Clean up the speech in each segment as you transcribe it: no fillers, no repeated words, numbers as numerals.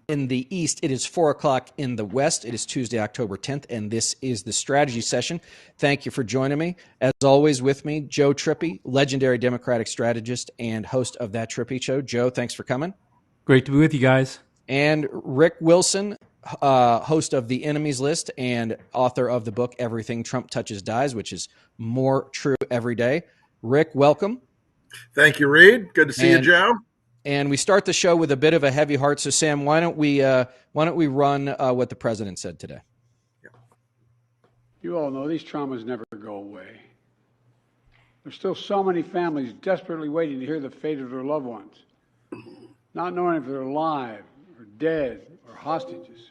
in the East. It is 4 o'clock in the West. It is Tuesday, October 10th, and this is the strategy session. Thank you for joining me. As always, with me, Joe Trippi, legendary Democratic strategist and host of That Trippi Show. Joe, thanks for coming. Great to be with you guys. And Rick Wilson, host of The Enemies List and author of the book Everything Trump Touches Dies, which is more true every day. Rick, welcome. Thank you, Reed. Good to see you, Joe. And we start the show with a bit of a heavy heart. So, Sam, why don't we run what the president said today? You all know these traumas never go away. There's still so many families desperately waiting to hear the fate of their loved ones, not knowing if they're alive or dead or hostages.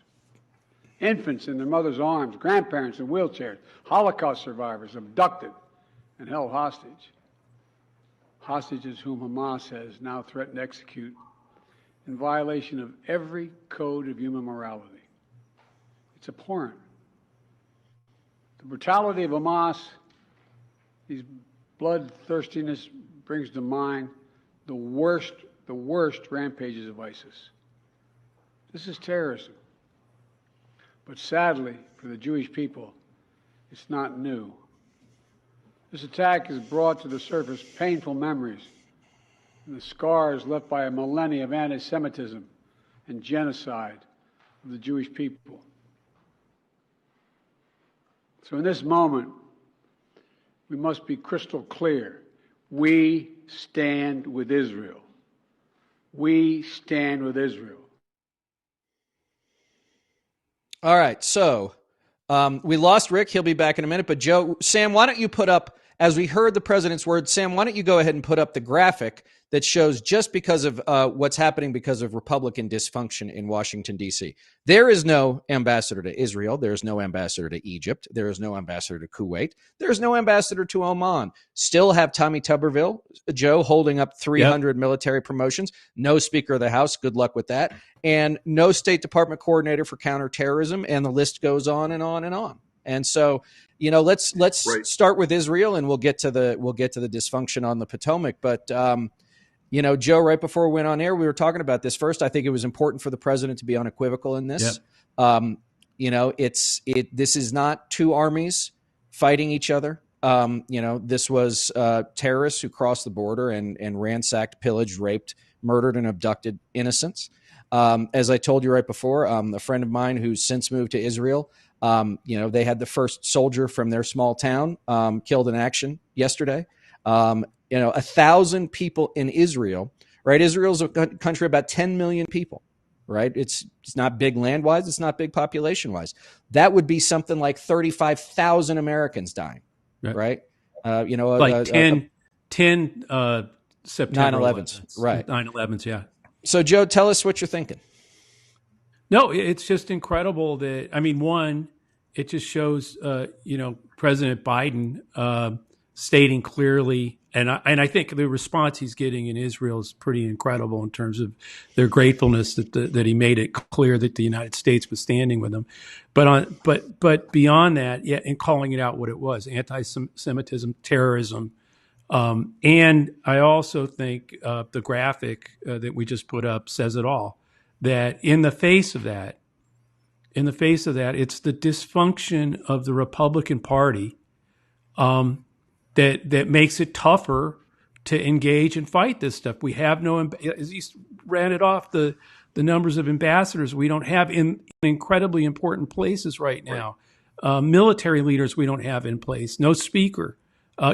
Infants in their mother's arms, grandparents in wheelchairs, Holocaust survivors abducted and held hostage. Hostages whom Hamas has now threatened to execute in violation of every code of human morality. It's abhorrent. The brutality of Hamas, these bloodthirstiness brings to mind the worst rampages of ISIS. This is terrorism. But sadly, for the Jewish people, it's not new. This attack has brought to the surface painful memories and the scars left by a millennia of anti-Semitism and genocide of the Jewish people. So in this moment, we must be crystal clear. We stand with Israel. We stand with Israel. All right, so we lost Rick. He'll be back in a minute. But Joe, Sam, why don't you put up, as we heard the president's words, Sam, why don't you go ahead and put up the graphic that shows just because of what's happening because of Republican dysfunction in Washington, D.C. There is no ambassador to Israel. There is no ambassador to Egypt. There is no ambassador to Kuwait. There is no ambassador to Oman. Still have Tommy Tuberville, Joe, holding up 300 military promotions. No Speaker of the House. Good luck with that. And no State Department coordinator for counterterrorism. And the list goes on and on and on. And so, you know, let's start with Israel, and we'll get to the dysfunction on the Potomac. But you know, Joe, right before we went on air, we were talking about this. First, I think it was important for the president to be unequivocal in this. Yep. You know, this is not two armies fighting each other. You know, this was terrorists who crossed the border and ransacked, pillaged, raped, murdered, and abducted innocents. As I told you right before, a friend of mine who's since moved to Israel, you know, they had the first soldier from their small town killed in action yesterday. You know, 1,000 people in Israel, right? Israel's a country of about 10 million people, right? It's not big land-wise. It's not big population-wise. That would be something like 35,000 Americans dying, right? You know, like 10 September 9/11s, right? 9/11s, yeah. So, Joe, tell us what you're thinking. No, it's just incredible that, I mean, one, it just shows, you know, President Biden stating clearly, and I think the response he's getting in Israel is pretty incredible in terms of their gratefulness that he made it clear that the United States was standing with them. But beyond that, yeah, and calling it out what it was, anti-Semitism, terrorism. And I also think the graphic that we just put up says it all, that in the face of that, it's the dysfunction of the Republican Party that makes it tougher to engage and fight this stuff. We have no, as he ran it off, the numbers of ambassadors we don't have in incredibly important places right now. Military leaders we don't have in place. No speaker,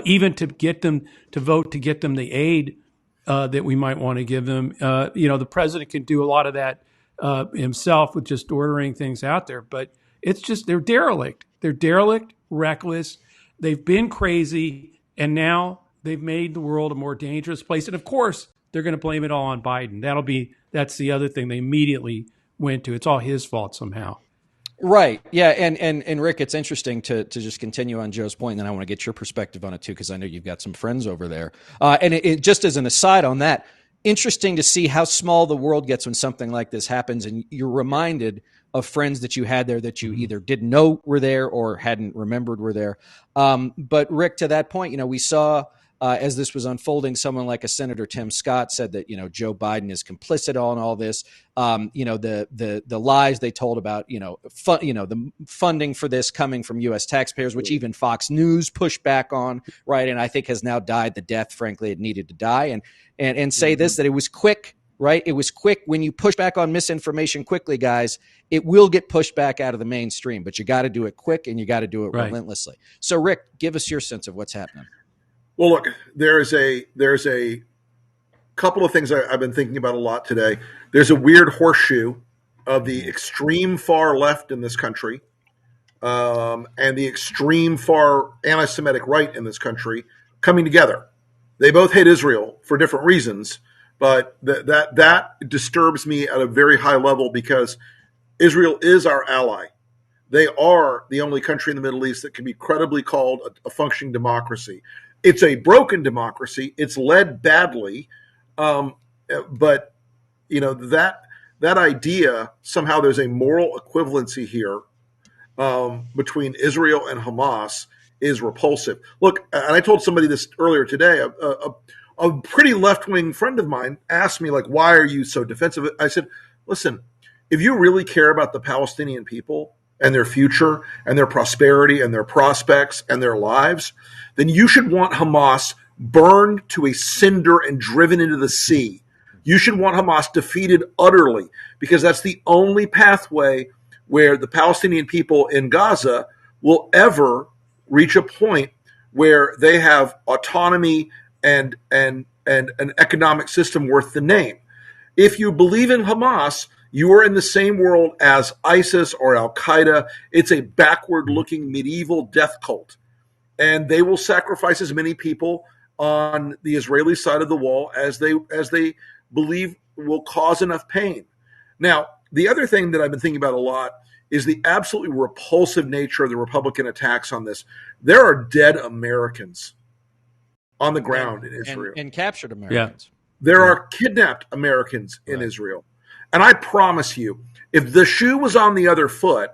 even to get them to vote to get them the aid that we might want to give them. You know, the president can do a lot of that himself with just ordering things out there. But it's just, they're derelict. They're derelict, reckless. They've been crazy, and now they've made the world a more dangerous place. And of course, they're going to blame it all on Biden. That's the other thing they immediately went to. It's all his fault somehow. Right. Yeah. And Rick, it's interesting to just continue on Joe's point, and then I want to get your perspective on it too, because I know you've got some friends over there. And it just as an aside on that, interesting to see how small the world gets when something like this happens, and you're reminded of friends that you had there that you either didn't know were there or hadn't remembered were there. But Rick, to that point, you know, we saw as this was unfolding, someone like a Senator Tim Scott said that, Joe Biden is complicit on all this. The lies they told about, the funding for this coming from U.S. taxpayers, which even Fox News pushed back on, right? And I think has now died the death, frankly, it needed to die. And say this, that it was quick, right? It was quick. When you push back on misinformation quickly, guys, it will get pushed back out of the mainstream, but you got to do it quick and you got to do it relentlessly. So, Rick, give us your sense of what's happening. Well, look, there's a couple of things I've been thinking about a lot today. There's a weird horseshoe of the extreme far left in this country and the extreme far anti-Semitic right in this country coming together. They both hate Israel for different reasons, but that disturbs me at a very high level because Israel is our ally. They are the only country in the Middle East that can be credibly called a functioning democracy. It's a broken democracy. It's led badly, but that idea somehow there's a moral equivalency here between Israel and Hamas is repulsive. Look, and I told somebody this earlier today. A pretty left-wing friend of mine asked me, like, why are you so defensive? I said, listen, if you really care about the Palestinian people and their future and their prosperity and their prospects and their lives, then you should want Hamas burned to a cinder and driven into the sea. You should want Hamas defeated utterly, because that's the only pathway where the Palestinian people in Gaza will ever reach a point where they have autonomy and an economic system worth the name. If you believe in Hamas, you are in the same world as ISIS or Al-Qaeda. It's a backward-looking medieval death cult. And they will sacrifice as many people on the Israeli side of the wall as they believe will cause enough pain. Now, the other thing that I've been thinking about a lot is the absolutely repulsive nature of the Republican attacks on this. There are dead Americans on the ground in Israel. And captured Americans. Yeah. There are kidnapped Americans in Israel. And I promise you, if the shoe was on the other foot,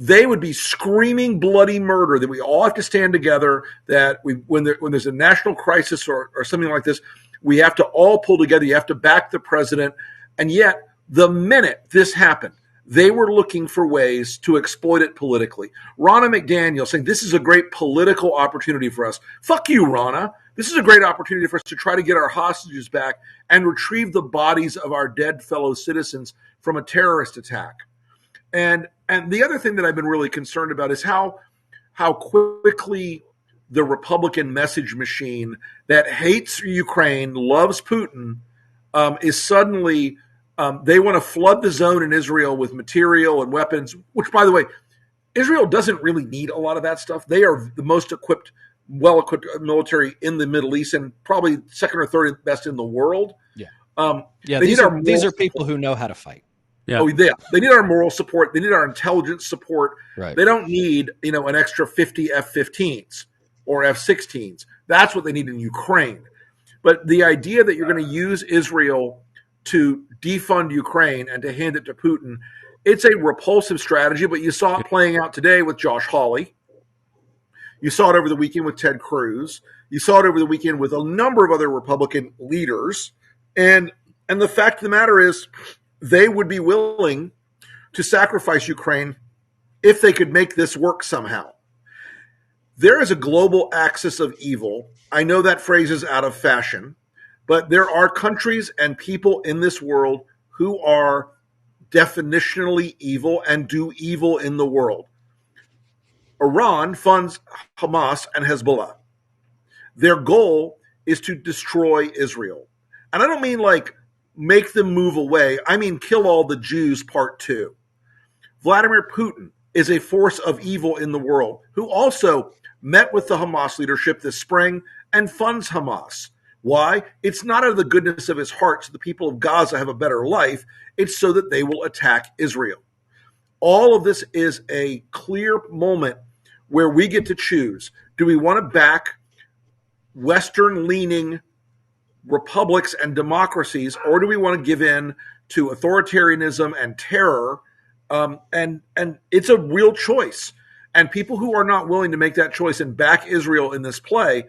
they would be screaming bloody murder, that we all have to stand together, that when there's a national crisis or something like this, we have to all pull together. You have to back the president. And yet, the minute this happened, they were looking for ways to exploit it politically. Ronna McDaniel saying, this is a great political opportunity for us. Fuck you, Ronna. This is a great opportunity for us to try to get our hostages back and retrieve the bodies of our dead fellow citizens from a terrorist attack. And the other thing that I've been really concerned about is how quickly the Republican message machine that hates Ukraine, loves Putin, is suddenly they want to flood the zone in Israel with material and weapons, which, by the way, Israel doesn't really need a lot of that stuff. They are the most well-equipped military in the Middle East and probably second or third best in the world. Yeah. These are people who know how to fight. Yeah. Oh, yeah. They need our moral support. They need our intelligence support. Right. They don't need, an extra 50 F-15s or F-16s. That's what they need in Ukraine. But the idea that you're going to use Israel to defund Ukraine and to hand it to Putin, it's a repulsive strategy, but you saw it playing out today with Josh Hawley. You saw it over the weekend with Ted Cruz. You saw it over the weekend with a number of other Republican leaders. And the fact of the matter is, they would be willing to sacrifice Ukraine if they could make this work somehow. There is a global axis of evil. I know that phrase is out of fashion, but there are countries and people in this world who are definitionally evil and do evil in the world. Iran funds Hamas and Hezbollah. Their goal is to destroy Israel. And I don't mean like make them move away. I mean, kill all the Jews, part 2. Vladimir Putin is a force of evil in the world who also met with the Hamas leadership this spring and funds Hamas. Why? It's not out of the goodness of his heart so the people of Gaza have a better life. It's so that they will attack Israel. All of this is a clear moment where we get to choose. Do we want to back Western-leaning republics and democracies, or do we want to give in to authoritarianism and terror? And it's a real choice. And people who are not willing to make that choice and back Israel in this play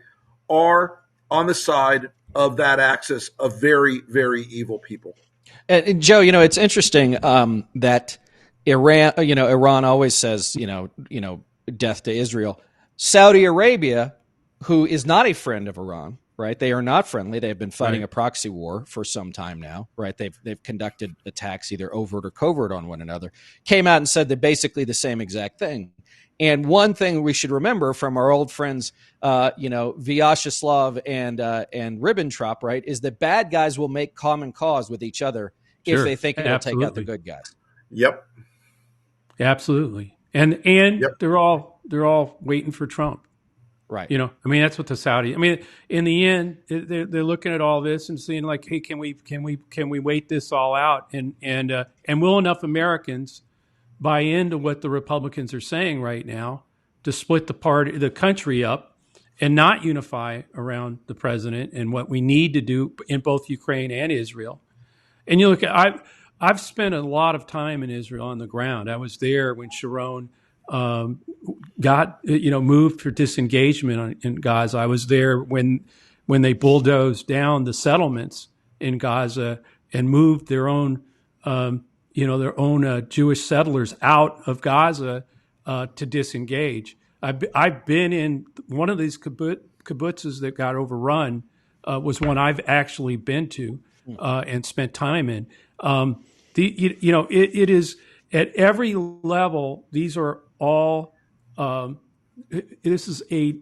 are on the side of that axis of very, very evil people. And Joe, it's interesting that Iran always says, death to Israel. Saudi Arabia, who is not a friend of Iran, right? They are not friendly. They've been fighting a proxy war for some time now, right? They've conducted attacks, either overt or covert, on one another. Came out and said that basically the same exact thing. And one thing we should remember from our old friends, Vyacheslav and Ribbentrop, right, is that bad guys will make common cause with each other if they think it'll take out the good guys. Yep. Absolutely. And they're all waiting for Trump. Right. That's what the Saudi. In the end, they're looking at all this and seeing like, hey, can we wait this all out? And will enough Americans buy into what the Republicans are saying right now to split the country up and not unify around the president and what we need to do in both Ukraine and Israel? And you look at, I've spent a lot of time in Israel on the ground. I was there when Sharon got moved for disengagement in Gaza. I was there when they bulldozed down the settlements in Gaza and moved their own Jewish settlers out of Gaza to disengage. I've been in one of these kibbutzes that got overrun. Was one I've actually been to and spent time in. It is at every level. These are all. This is a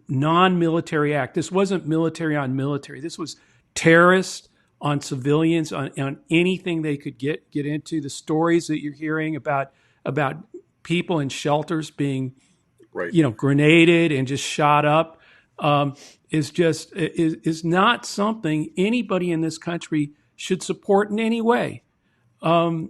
non-military act. This wasn't military on military. This was terrorist on civilians, on anything they could get into. The stories that you're hearing about people in shelters being, grenaded and just shot up, is not something anybody in this country should support in any way. So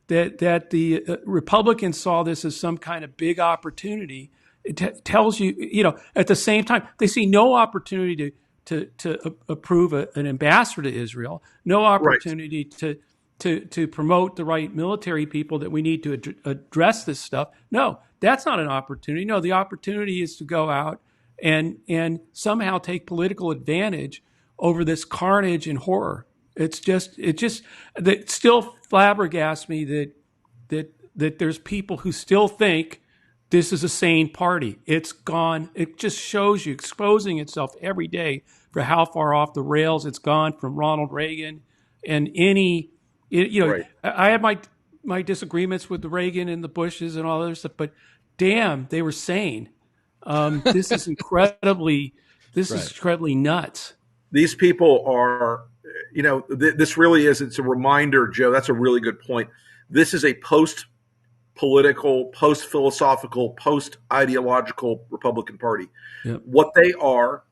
that the Republicans saw this as some kind of big opportunity. It tells you, at the same time, they see no opportunity to approve an ambassador to Israel, no opportunity to promote the right military people that we need to address this stuff. No, that's not an opportunity. No, the opportunity is to go out and somehow take political advantage over this carnage and horror. It still flabbergasts me that there's people who still think this is a sane party. It's gone. It just shows you, exposing itself every day for how far off the rails it's gone from Ronald Reagan and I have my disagreements with the Reagan and the Bushes and all that other stuff, but damn, they were sane. This is incredibly nuts. These people are, this really is, it's a reminder, Joe, that's a really good point. This is a post-political, post-philosophical, post-ideological Republican Party. Yep. What they are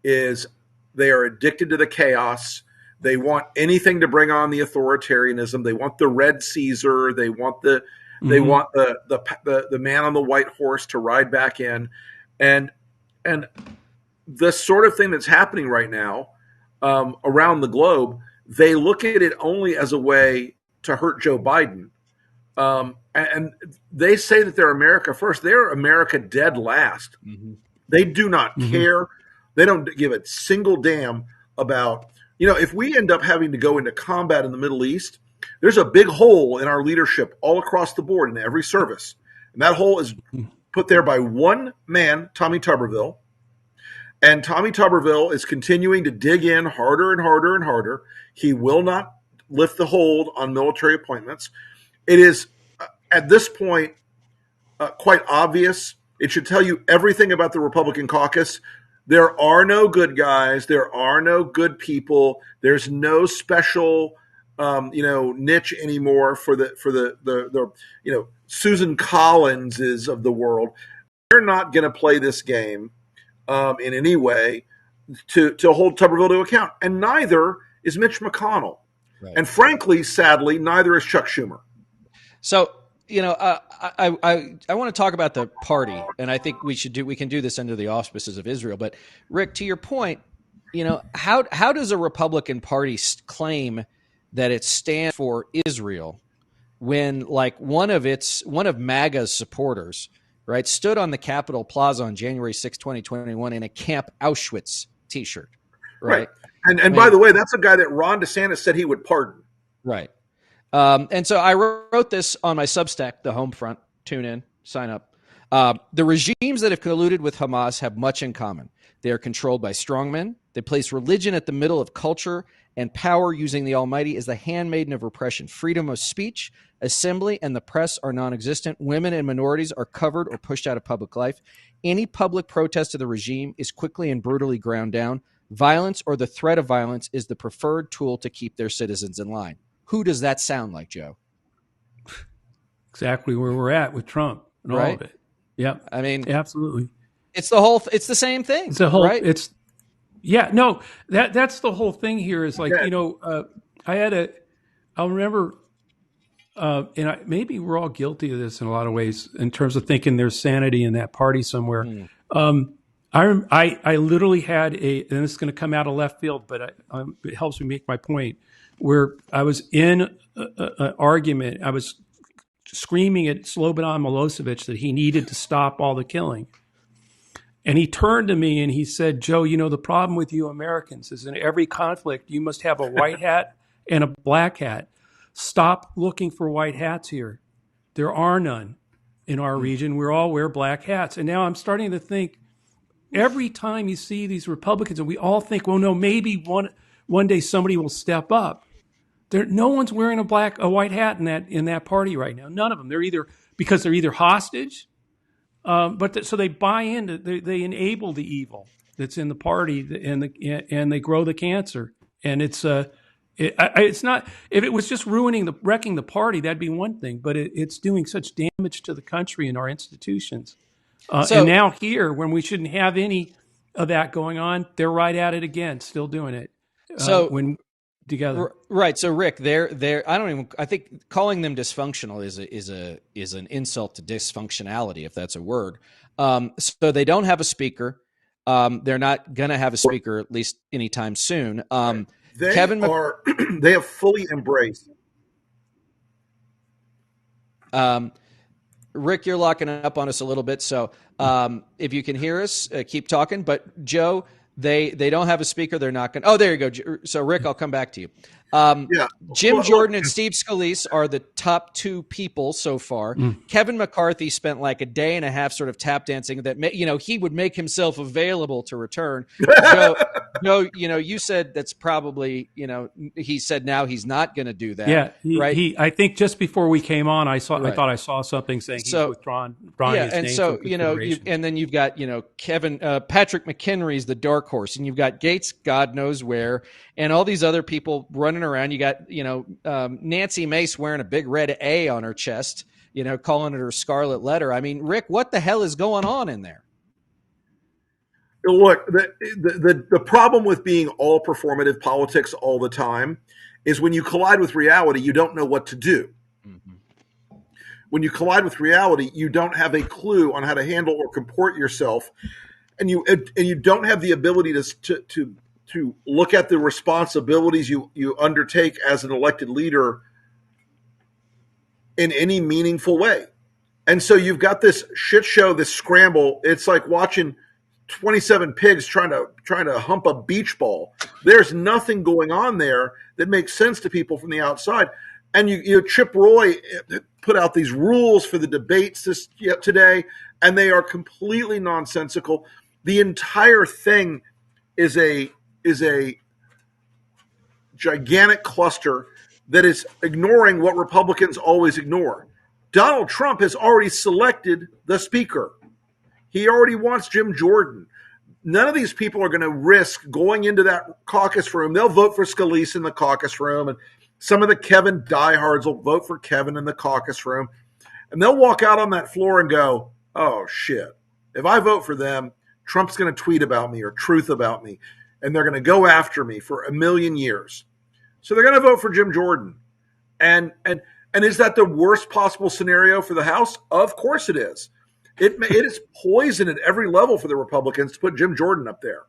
is they are addicted to the chaos. They want anything to bring on the authoritarianism. They want the red Caesar. They want the man on the white horse to ride back in. And the sort of thing that's happening right now around the globe, they look at it only as a way to hurt Joe Biden. And they say that they're America first. They're America dead last. Mm-hmm. They do not care. They don't give a single damn about, if we end up having to go into combat in the Middle East, there's a big hole in our leadership all across the board in every service. And that hole is put there by one man, Tommy Tuberville. And Tommy Tuberville is continuing to dig in harder and harder and harder. He will not lift the hold on military appointments. It is, at this point, quite obvious. It should tell you everything about the Republican caucus. There are no good guys. There are no good people. There's no special, niche anymore for the Susan Collinses of the world. They're not going to play this game in any way to hold Tuberville to account, and neither is Mitch McConnell. Right. And frankly, sadly, neither is Chuck Schumer. So, I want to talk about the party, and I think we can do this under the auspices of Israel. But Rick, to your point, how does a Republican Party claim that it stands for Israel when, like, one of MAGA's supporters right, stood on the Capitol Plaza on January 6, 2021 in a Camp Auschwitz t-shirt, right? And by the way, that's a guy that Ron DeSantis said he would pardon. Right. And so I wrote this on my Substack, the Homefront. Tune in, sign up. The regimes that have colluded with Hamas have much in common. They are controlled by strongmen. They place religion at the middle of culture and power, using the Almighty as the handmaiden of repression. Freedom of speech, assembly, and the press are non-existent. Women and minorities are covered or pushed out of public life. Any public protest of the regime is quickly and brutally ground down. Violence or the threat of violence is the preferred tool to keep their citizens in line. Who does that sound like, Joe? Exactly where we're at with Trump and all of it. Yeah, I mean, absolutely. It's the same thing. It's the whole, right? That's the whole thing here is like, I'll remember, maybe we're all guilty of this in a lot of ways in terms of thinking there's sanity in that party somewhere. I literally had and this is going to come out of left field, but it helps me make my point, where I was in an argument. I was screaming at Slobodan Milosevic that he needed to stop all the killing. And he turned to me and he said, Joe, the problem with you Americans is in every conflict, you must have a white hat and a black hat. Stop looking for white hats here. There are none in our region. We all wear black hats. And now I'm starting to think, every time you see these Republicans, and we all think, well, no, maybe one day somebody will step up. No one's wearing a white hat in that party right now. None of them. They're either hostage, so they buy into, they enable the evil that's in the party, and they grow the cancer. And it's not, if it was just wrecking the party, that'd be one thing. But it's doing such damage to the country and our institutions. And now here, when we shouldn't have any of that going on, they're right at it again, still doing it. When together, right? So Rick, I think calling them dysfunctional is an insult to dysfunctionality, if that's a word. So they don't have a speaker. They're not going to have a speaker at least anytime soon. They have fully embraced. Rick, you're locking up on us a little bit. So if you can hear us, keep talking. But Joe, they don't have a speaker. They're not going to. Oh, there you go. So Rick, I'll come back to you. Jim Jordan and Steve Scalise are the top two people so far. Kevin McCarthy spent like a day and a half sort of tap dancing that, he would make himself available to return. Joe, you said that's probably, he said now he's not going to do that. Yeah. Right. I think just before we came on, I thought I saw something saying he's withdrawn his name. So, and then you've got, Patrick McHenry's the dark horse, and you've got Gates, God knows where, and all these other people running around. You got, Nancy Mace wearing a big red A on her chest, calling it her scarlet letter. I mean, Rick, what the hell is going on in there? Look, the problem with being all performative politics all the time is when you collide with reality, you don't know what to do. Mm-hmm. When you collide with reality, you don't have a clue on how to handle or comport yourself, and you don't have the ability to look at the responsibilities you undertake as an elected leader in any meaningful way. And so you've got this shit show, this scramble. It's like watching 27 pigs trying to hump a beach ball. There's nothing going on there that makes sense to people from the outside. And Chip Roy put out these rules for the debates today, and they are completely nonsensical. The entire thing is a gigantic cluster that is ignoring what Republicans always ignore. Donald Trump has already selected the speaker. He already wants Jim Jordan. None of these people are going to risk going into that caucus room. They'll vote for Scalise in the caucus room, and some of the Kevin diehards will vote for Kevin in the caucus room. And they'll walk out on that floor and go, oh, shit. If I vote for them, Trump's going to tweet about me or truth about me, and they're going to go after me for a million years. So they're going to vote for Jim Jordan. And is that the worst possible scenario for the House? Of course it is. It is poison at every level for the Republicans to put Jim Jordan up there.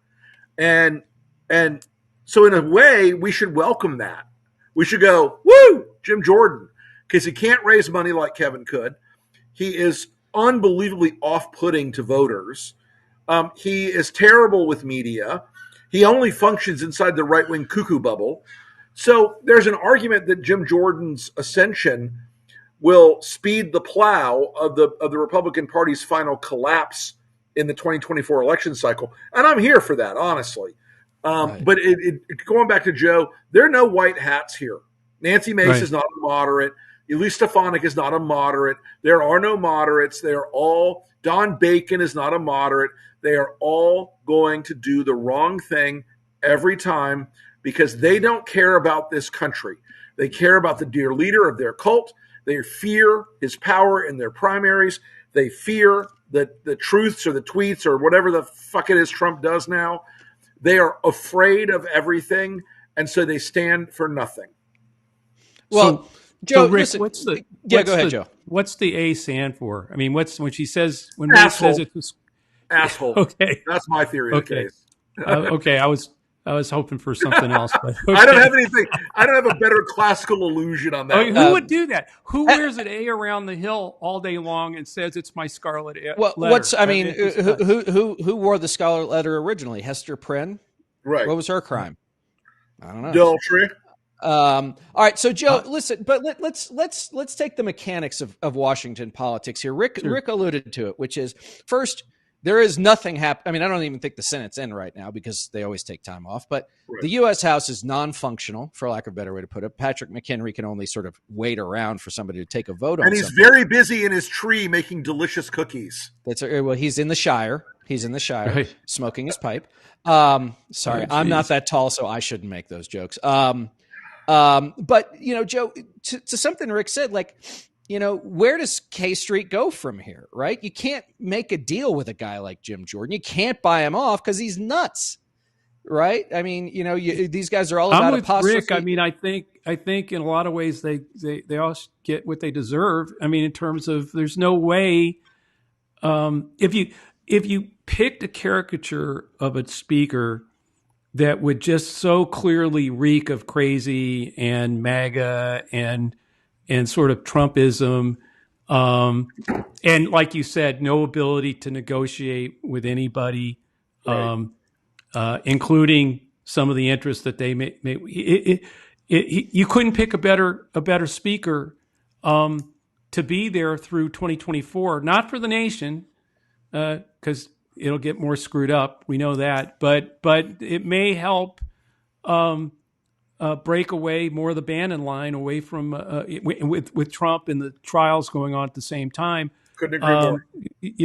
And so in a way, we should welcome that. We should go, woo, Jim Jordan, because he can't raise money like Kevin could. He is unbelievably off-putting to voters. He is terrible with media. He only functions inside the right-wing cuckoo bubble. So there's an argument that Jim Jordan's ascension will speed the plow of the Republican Party's final collapse in the 2024 election cycle. And I'm here for that, honestly. Right. But going back to Joe, there are no white hats here. Nancy Mace Right. is not a moderate. Elise Stefanik is not a moderate. There are no moderates. They are all, Don Bacon is not a moderate. They are all going to do the wrong thing every time because they don't care about this country. They care about the dear leader of their cult. They fear his power in their primaries. They fear the truths or the tweets or whatever the fuck it is Trump does now. They are afraid of everything, and so they stand for nothing. Well, Joe, Rick, listen, go ahead, Joe. What's the A stand for? I mean, when Mace says it's Asshole. okay. That's my theory of the case. Okay, I was hoping for something else, but okay. I don't have anything. I don't have a better classical illusion on that. I mean, who would do that? Who wears an A around the hill all day long and says it's my scarlet letter? Who wore the scarlet letter originally? Hester Prynne? Right. What was her crime? I don't know. Adultery. All right, so Joe, listen, but let's take the mechanics of Washington politics here. Rick alluded to it, which is first, there is nothing happening. I mean, I don't even think the Senate's in right now because they always take time off. But the U.S. House is non-functional, for lack of a better way to put it. Patrick McHenry can only sort of wait around for somebody to take a vote on. And he's very busy in his tree making delicious cookies. Well, he's in the Shire. He's in the Shire, Right. smoking his pipe. Sorry, I'm not that tall, so I shouldn't make those jokes. But Joe, to something Rick said, like, where does K Street go from here, right? You can't make a deal with a guy like Jim Jordan. You can't buy him off because he's nuts, right? I mean, these guys are all about apostrophe. Rick. I mean, I think in a lot of ways they all get what they deserve. I mean, in terms of there's no way if you picked a caricature of a speaker that would just so clearly reek of crazy and MAGA and sort of Trumpism, and like you said, no ability to negotiate with anybody, Right. Including some of the interests that they may. You couldn't pick a better speaker to be there through 2024, not for the nation, because it'll get more screwed up. We know that, but it may help break away more of the Bannon line away from with Trump and the trials going on at the same time. Couldn't agree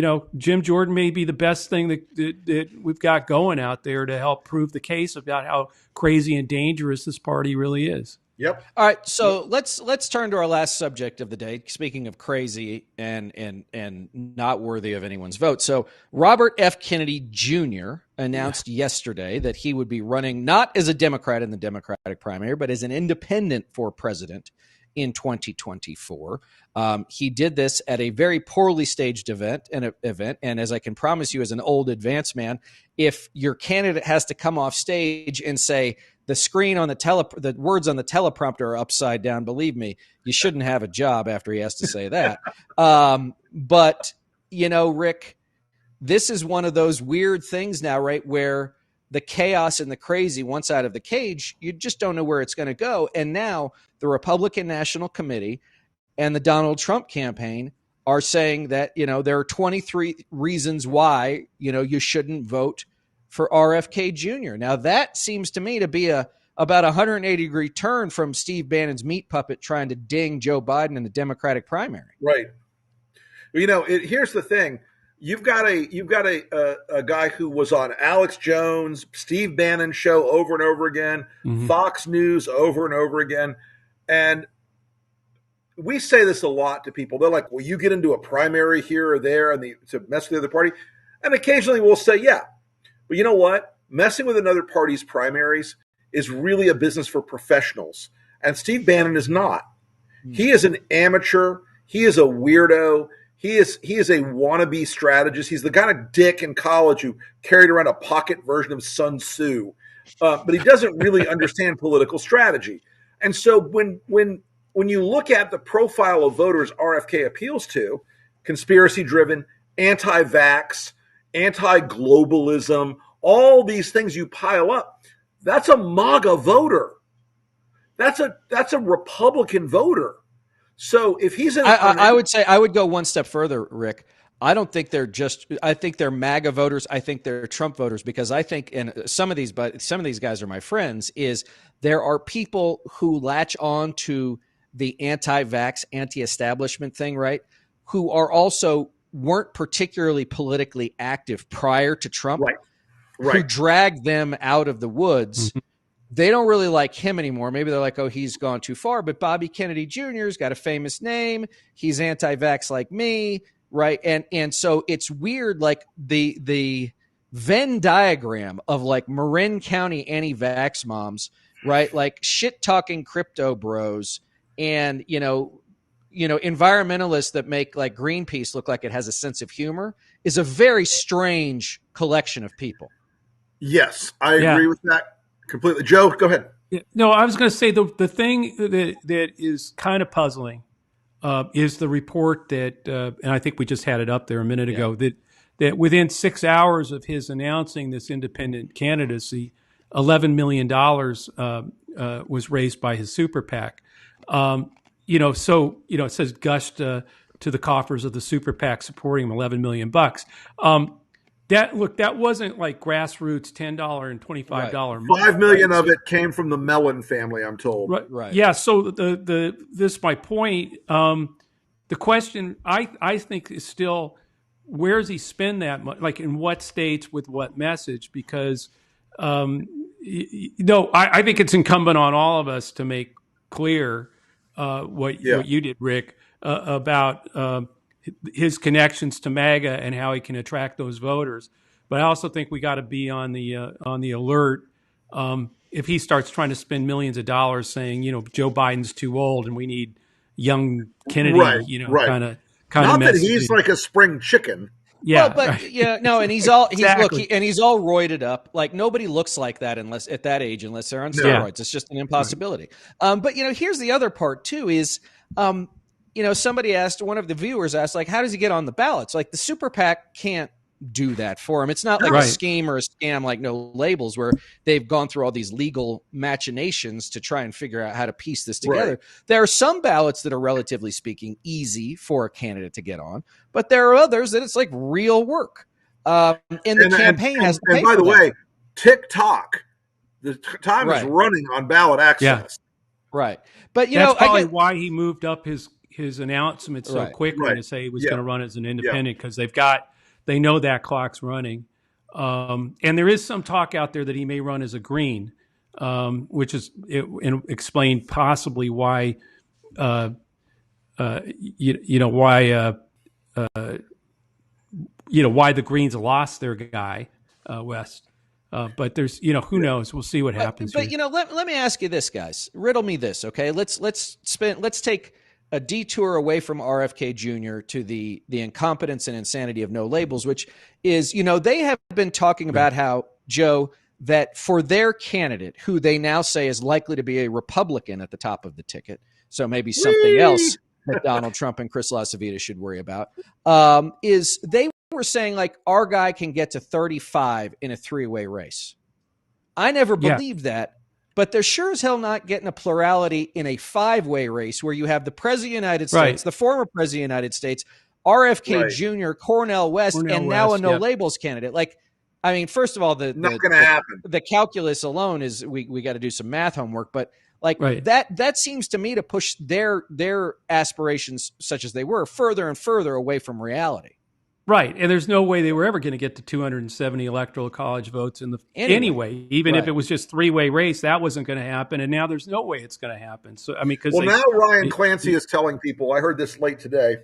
more. Jim Jordan may be the best thing that we've got going out there to help prove the case about how crazy and dangerous this party really is. Yep. All right, so let's turn to our last subject of the day. Speaking of crazy and not worthy of anyone's vote, so Robert F. Kennedy Jr. announced yesterday that he would be running not as a Democrat in the Democratic primary, but as an independent for president in 2024. He did this at a very poorly staged event, and as I can promise you, as an old advanced man, if your candidate has to come off stage and say, the screen on the words on the teleprompter are upside down, believe me, you shouldn't have a job after he has to say that. But, Rick, this is one of those weird things now, right, where the chaos and the crazy, once out of the cage, you just don't know where it's going to go. And now the Republican National Committee and the Donald Trump campaign are saying that, there are 23 reasons why, you shouldn't vote for RFK Jr. Now, that seems to me to be about a 180-degree turn from Steve Bannon's meat puppet trying to ding Joe Biden in the Democratic primary. Right. Here's the thing. You've got a guy who was on Alex Jones, Steve Bannon show over and over again, Fox News over and over again. And we say this a lot to people. They're like, well, you get into a primary here or there to mess with the other party. And occasionally we'll say, yeah. But you know what? Messing with another party's primaries is really a business for professionals. And Steve Bannon is not. He is an amateur. He is a weirdo. He is a wannabe strategist. He's the kind of dick in college who carried around a pocket version of Sun Tzu. But he doesn't really understand political strategy. And so when you look at the profile of voters RFK appeals to, conspiracy-driven, anti-vax, anti-globalism, all these things you pile up. That's a MAGA voter. That's a Republican voter. So if he's I would say I would go one step further, Rick. I don't think I think they're MAGA voters. I think they're Trump voters because I think, and some of these guys are my friends, is there are people who latch on to the anti-vax, anti-establishment thing, right? Who are also weren't particularly politically active prior to Trump, right. who dragged them out of the woods. Mm-hmm. They don't really like him anymore. Maybe they're like, oh, he's gone too far. But Bobby Kennedy Jr.'s got a famous name. He's anti-vax like me, right? And so it's weird, like the Venn diagram of like Marin County anti-vax moms, right? Like shit-talking crypto bros and, environmentalists that make like Greenpeace look like it has a sense of humor is a very strange collection of people. Yes, I agree with that completely. Joe, go ahead. No, I was going to say the thing that is kind of puzzling is the report that, and I think we just had it up there a minute ago, that within 6 hours of his announcing this independent candidacy, $11 million was raised by his super PAC. It says gushed to the coffers of the super PAC supporting him, $11 million. That wasn't like grassroots $10 and $25. Right. $5 million of it came from the Mellon family, I'm told. Right. Yeah. So this is my point. The question I think is still, where does he spend that money? Like in what states with what message? Because I think it's incumbent on all of us to make clear what you did, Rick, about his connections to MAGA and how he can attract those voters. But I also think we got to be on the alert if he starts trying to spend millions of dollars saying, Joe Biden's too old and we need young Kennedy, kind of not that messaging. He's like a spring chicken. Yeah, well, but and he's all he's all roided up. Like nobody looks like that unless at that age, unless they're on steroids. Yeah. It's just an impossibility. Right. But here's the other part too: is somebody asked, one of the viewers asked, like, how does he get on the ballots? Like the super PAC can't do that for him. It's not like a scheme or a scam like No Labels where they've gone through all these legal machinations to try and figure out how to piece this together. Right. There are some ballots that are relatively speaking easy for a candidate to get on, but there are others that it's like real work. And the campaign has to pay for that. And by the way, TikTok, the time is running on ballot access. Yeah. Right. But that's probably why he moved up his announcement so quickly to say he was going to run as an independent, because they know that clock's running. And there is some talk out there that he may run as a green, which is explained possibly why, why the Greens lost their guy, West. But there's, who knows? We'll see what happens. But let me ask you this, guys. Riddle me this, okay? Let's take a detour away from RFK Jr. to the incompetence and insanity of No Labels, which is, they have been talking about how, Joe, that for their candidate, who they now say is likely to be a Republican at the top of the ticket, so maybe something else that Donald Trump and Chris LaCivita should worry about, is they were saying, like, our guy can get to 35 in a three-way race. I never believed that. But they're sure as hell not getting a plurality in a five-way race where you have the President of the United States, the former President of the United States, RFK Jr., Cornel West, and now a No Labels candidate. Like, I mean, first of all, not going to happen. The calculus alone is we got to do some math homework. But like that seems to me to push their aspirations, such as they were, further and further away from reality. Right, and there's no way they were ever going to get to 270 electoral college votes anyway. Even if it was just three-way race, that wasn't going to happen, and now there's no way it's going to happen. So I mean, now Ryan Clancy is telling people. I heard this late today.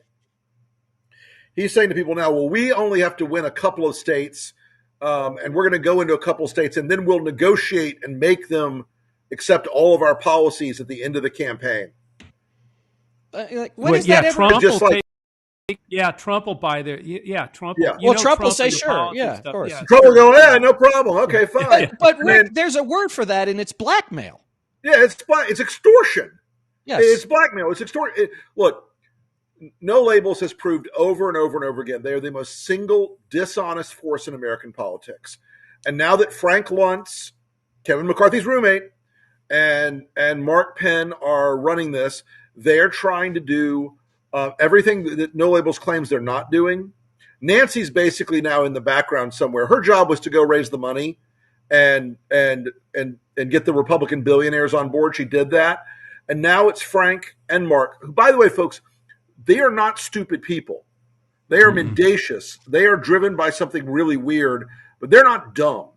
He's saying to people now, well, we only have to win a couple of states, and we're going to go into a couple of states, and then we'll negotiate and make them accept all of our policies at the end of the campaign. When is that ever? Trump just like. Trump will buy their. Trump. Yeah. Well, Trump will say sure. Yeah, of course. Trump will go, no problem. Okay, fine. But Rick, there's a word for that, and it's blackmail. Yeah, it's extortion. Yes, it's blackmail. It's extortion. Look, No Labels has proved over and over and over again they are the most single dishonest force in American politics. And now that Frank Luntz, Kevin McCarthy's roommate, and Mark Penn are running this, they're trying to do everything that No Labels claims they're not doing. Nancy's basically now in the background somewhere. Her job was to go raise the money and get the Republican billionaires on board. She did that. And now it's Frank and Mark, who, by the way, folks, they are not stupid people. They are mendacious. They are driven by something really weird, but they're not dumb.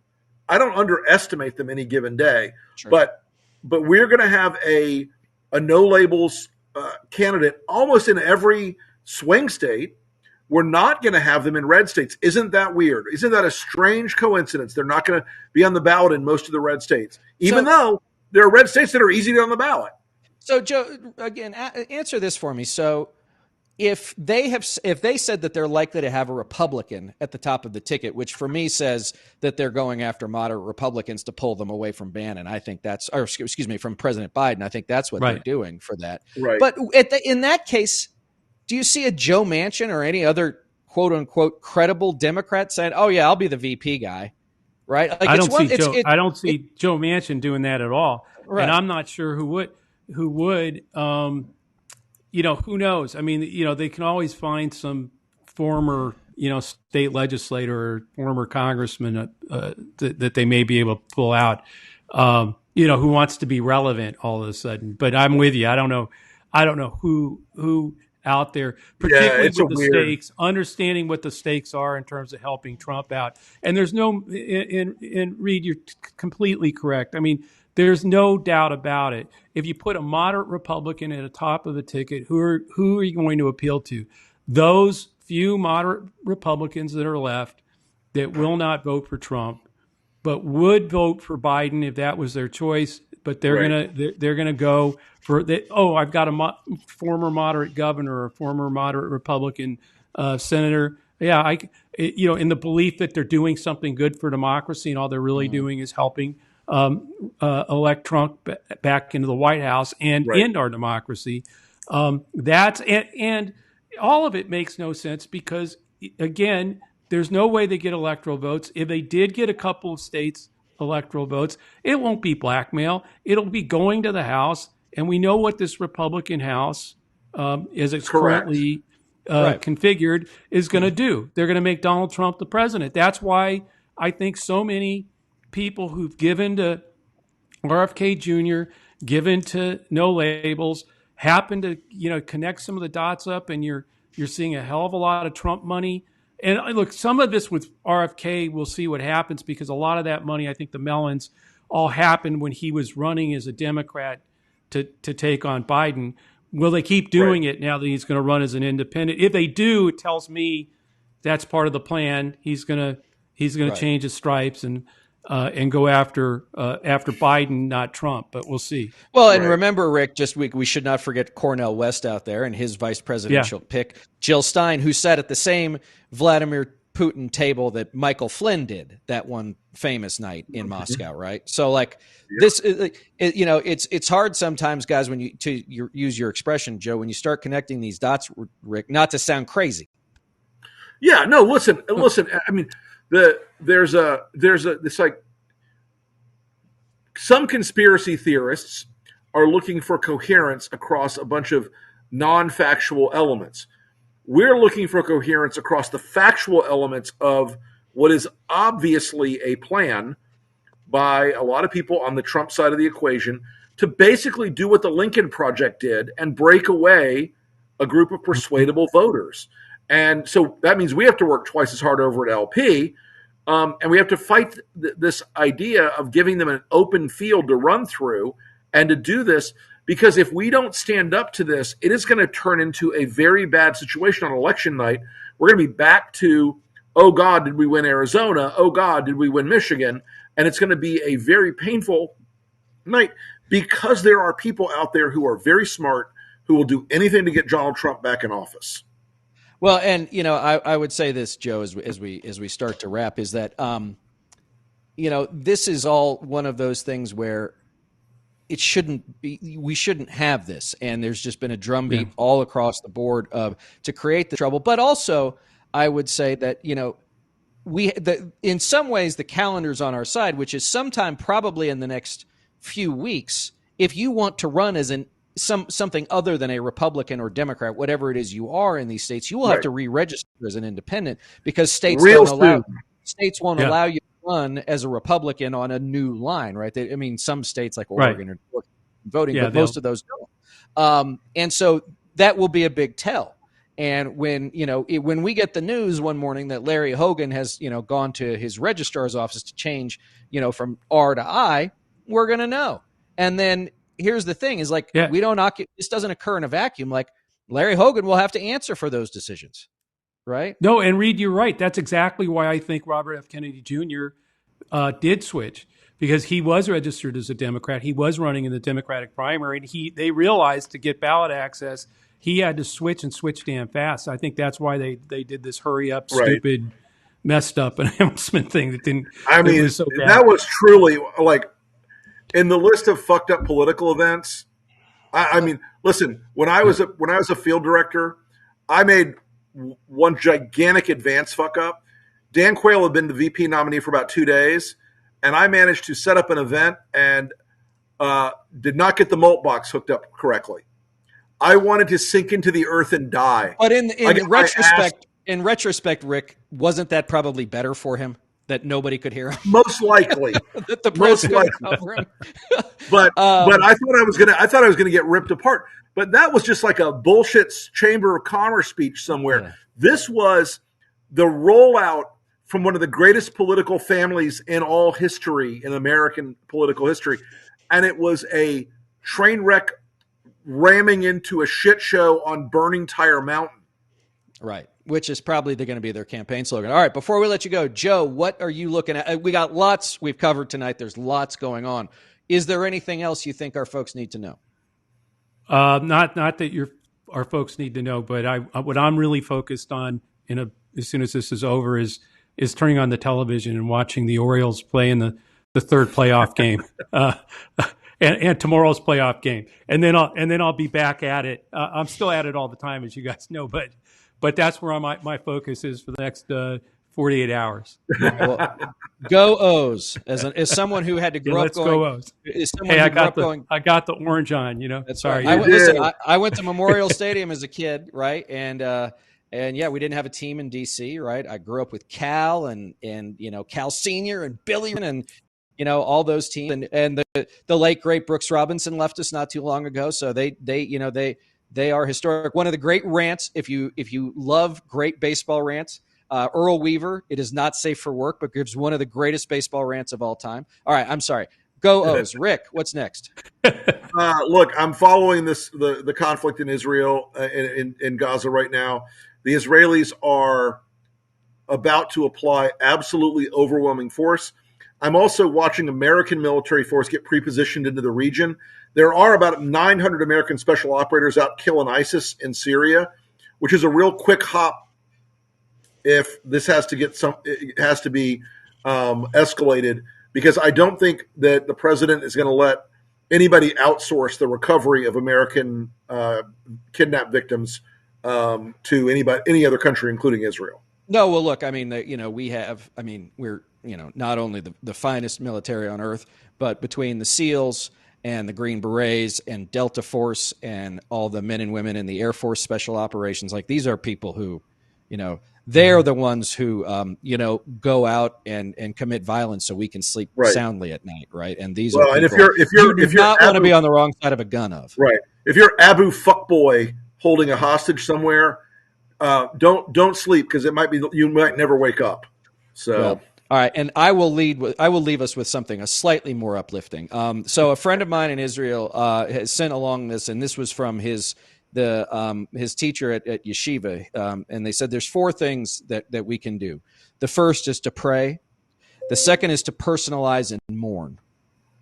I don't underestimate them any given day. Sure. But we're going to have a No Labels candidate almost in every swing state. We're not going to have them in red states. Isn't that weird? Isn't that a strange coincidence? They're not going to be on the ballot in most of the red states, even though there are red states that are easy to be on the ballot. So, Joe, again, answer this for me. So, if they said that they're likely to have a Republican at the top of the ticket, which for me says that they're going after moderate Republicans to pull them away from Bannon, I think that's, or excuse me, from President Biden. I think that's what they're doing for that. Right. But in that case, do you see a Joe Manchin or any other quote unquote credible Democrat saying, "Oh yeah, I'll be the VP guy"? Right. Like I don't see Joe Manchin doing that at all. Right. And I'm not sure who would. Who knows? I mean, they can always find some former, state legislator or former congressman that they may be able to pull out, who wants to be relevant all of a sudden. But I'm with you. I don't know who out there, particularly with the stakes, understanding what the stakes are in terms of helping Trump out. And there's and Reed, you're completely correct. I mean, there's no doubt about it. If you put a moderate Republican at the top of the ticket, who are you going to appeal to? Those few moderate Republicans that are left that will not vote for Trump, but would vote for Biden if that was their choice. But they're gonna go for that. Oh, I've got a former moderate governor or a former moderate Republican senator. Yeah, in the belief that they're doing something good for democracy, and all they're really doing is helping elect Trump back into the White House and end our democracy. And all of it makes no sense because, again, there's no way they get electoral votes. If they did get a couple of states electoral votes, it won't be blackmail. It'll be going to the House, and we know what this Republican House, as it's currently configured, is going to do. They're going to make Donald Trump the president. That's why I think so many people who've given to RFK Jr., given to No Labels, happen to connect some of the dots up, and you're seeing a hell of a lot of Trump money. And look, some of this with RFK, we'll see what happens because a lot of that money, I think the melons, all happened when he was running as a Democrat to take on Biden. Will they keep doing it now that he's going to run as an independent? If they do, it tells me that's part of the plan. He's going to change his stripes and go after Biden, not Trump, but we'll see. Well, and remember, Rick, we should not forget Cornel West out there and his vice presidential pick, Jill Stein, who sat at the same Vladimir Putin table that Michael Flynn did that one famous night in Moscow, right? So, this, it's hard sometimes, guys, when you use your expression, Joe, when you start connecting these dots, Rick, not to sound crazy. Yeah, no, listen. I mean, there's some conspiracy theorists are looking for coherence across a bunch of non-factual elements. We're looking for coherence across the factual elements of what is obviously a plan by a lot of people on the Trump side of the equation to basically do what the Lincoln Project did and break away a group of persuadable voters. And so that means we have to work twice as hard over at LP, and we have to fight this idea of giving them an open field to run through and to do this, because if we don't stand up to this, it is going to turn into a very bad situation on election night. We're going to be back to, oh, God, did we win Arizona? Oh, God, did we win Michigan? And it's going to be a very painful night because there are people out there who are very smart who will do anything to get Donald Trump back in office. Well, and I would say this, Joe, as we start to wrap, is that this is all one of those things where it shouldn't be. We shouldn't have this. And there's just been a drumbeat all across the board to create the trouble. But also, I would say that in some ways the calendar's on our side, which is sometime probably in the next few weeks. If you want to run as something other than a Republican or Democrat, whatever it is you are in these states, you will have to re-register as an independent because states won't allow you to run as a Republican on a new line, right? Some states like Oregon are voting, but most of those don't. And so that will be a big tell. And when we get the news one morning that Larry Hogan has gone to his registrar's office to change from R to I, we're going to know. And then here's the thing: is this doesn't occur in a vacuum. Like Larry Hogan will have to answer for those decisions, right? No, and Reed, you're right. That's exactly why I think Robert F. Kennedy Jr. Did switch, because he was registered as a Democrat. He was running in the Democratic primary, and they realized to get ballot access, he had to switch damn fast. I think that's why they did this hurry up, stupid, messed up announcement thing that didn't. Was so bad. That was truly like in the list of fucked up political events. Listen, when I was a field director, I made one gigantic advance fuck up. Dan Quayle had been the VP nominee for about 2 days, and I managed to set up an event and did not get the malt box hooked up correctly. I wanted to sink into the earth and die. But in retrospect, Rick, wasn't that probably better for him that nobody could hear him? Most likely, that the press couldn't cover him. but I thought I was gonna get ripped apart. But that was just like a bullshit Chamber of Commerce speech somewhere. Yeah. This was the rollout from one of the greatest political families in all history, in American political history, and it was a train wreck ramming into a shit show on Burning Tire Mountain. Right, which is probably going to be their campaign slogan. All right, before we let you go, Joe, what are you looking at? We got lots we've covered tonight. There's lots going on. Is there anything else you think our folks need to know? Not that our folks need to know, but what I'm really focused on as soon as this is over is turning on the television and watching the Orioles play in the third playoff game. And tomorrow's playoff game, and then I'll be back at it. I'm still at it all the time, as you guys know, but that's where my focus is for the next 48 hours. Well, go O's! As someone who had to grow up going, go O's. I got the orange on. That's sorry. Right. I went to Memorial Stadium as a kid, right? And yeah, we didn't have a team in DC, right? I grew up with Cal and Cal Senior and Billy and. All those teams and the late great Brooks Robinson left us not too long ago. So they are historic. One of the great rants, if you love great baseball rants, Earl Weaver, "It is not safe for work," but gives one of the greatest baseball rants of all time. All right, I'm sorry. Go O's. Rick, what's next? Look, I'm following the conflict in Israel, in Gaza right now. The Israelis are about to apply absolutely overwhelming force. I'm also watching American military force get pre-positioned into the region. There are about 900 American special operators out killing ISIS in Syria, which is a real quick hop if this has to be escalated, because I don't think that the president is going to let anybody outsource the recovery of American kidnapped victims to any other country, including Israel. No, well, look, we're not only the finest military on earth, but between the SEALs and the Green Berets and Delta Force and all the men and women in the Air Force Special Operations, like these are people who, they're the ones who, go out and commit violence so we can sleep soundly at night, right? And these are people and if you're not want to be on the wrong side of a gun of. Right. If you're Abu Fuckboy holding a hostage somewhere, don't sleep, because you might never wake up. So. Well, all right, and I will leave us with something slightly more uplifting. So a friend of mine in Israel has sent along this, and this was from his teacher at yeshiva, and they said there's 4 things that we can do. The first is to pray. The second is to personalize and mourn.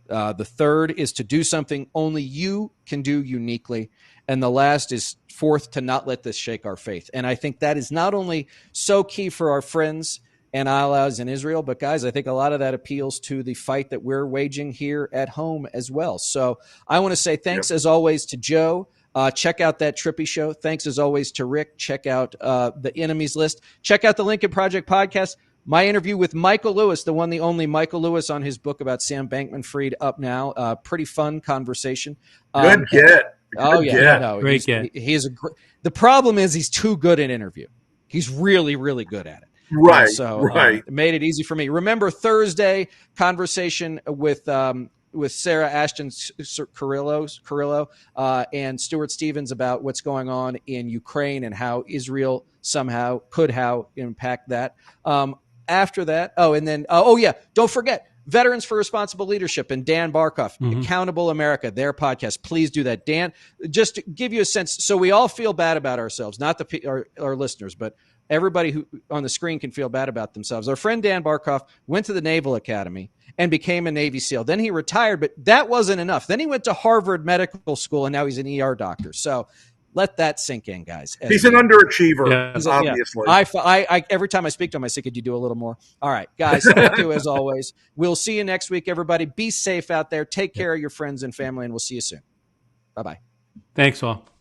The third is to do something only you can do uniquely, and the last is fourth, to not let this shake our faith. And I think that is not only so key for our friends and allies in Israel. But guys, I think a lot of that appeals to the fight that we're waging here at home as well. So I want to say thanks as always to Joe. Check out that Trippy show. Thanks as always to Rick. Check out the Enemies List. Check out the Lincoln Project podcast. My interview with Michael Lewis, the one, the only Michael Lewis, on his book about Sam Bankman-Fried, up now. Pretty fun conversation. Good get. Great get. The problem is he's too good at interview. He's really, really good at it. Right. And so it made it easy for me. Remember Thursday conversation with Sarah Ashton Carrillo and Stuart Stevens about what's going on in Ukraine and how Israel somehow could impact that. After that, don't forget Veterans for Responsible Leadership and Dan Barkoff, Accountable America, their podcast. Please do that. Dan, just to give you a sense, so we all feel bad about ourselves, not our listeners, but everybody who on the screen can feel bad about themselves. Our friend Dan Barkoff went to the Naval Academy and became a Navy SEAL. Then he retired, but that wasn't enough. Then he went to Harvard Medical School, and now he's an ER doctor. So let that sink in, guys. He's an underachiever, obviously. I every time I speak to him, I say, could you do a little more? All right, guys, thank you as always. We'll see you next week, everybody. Be safe out there. Take care of your friends and family, and we'll see you soon. Bye-bye. Thanks, all.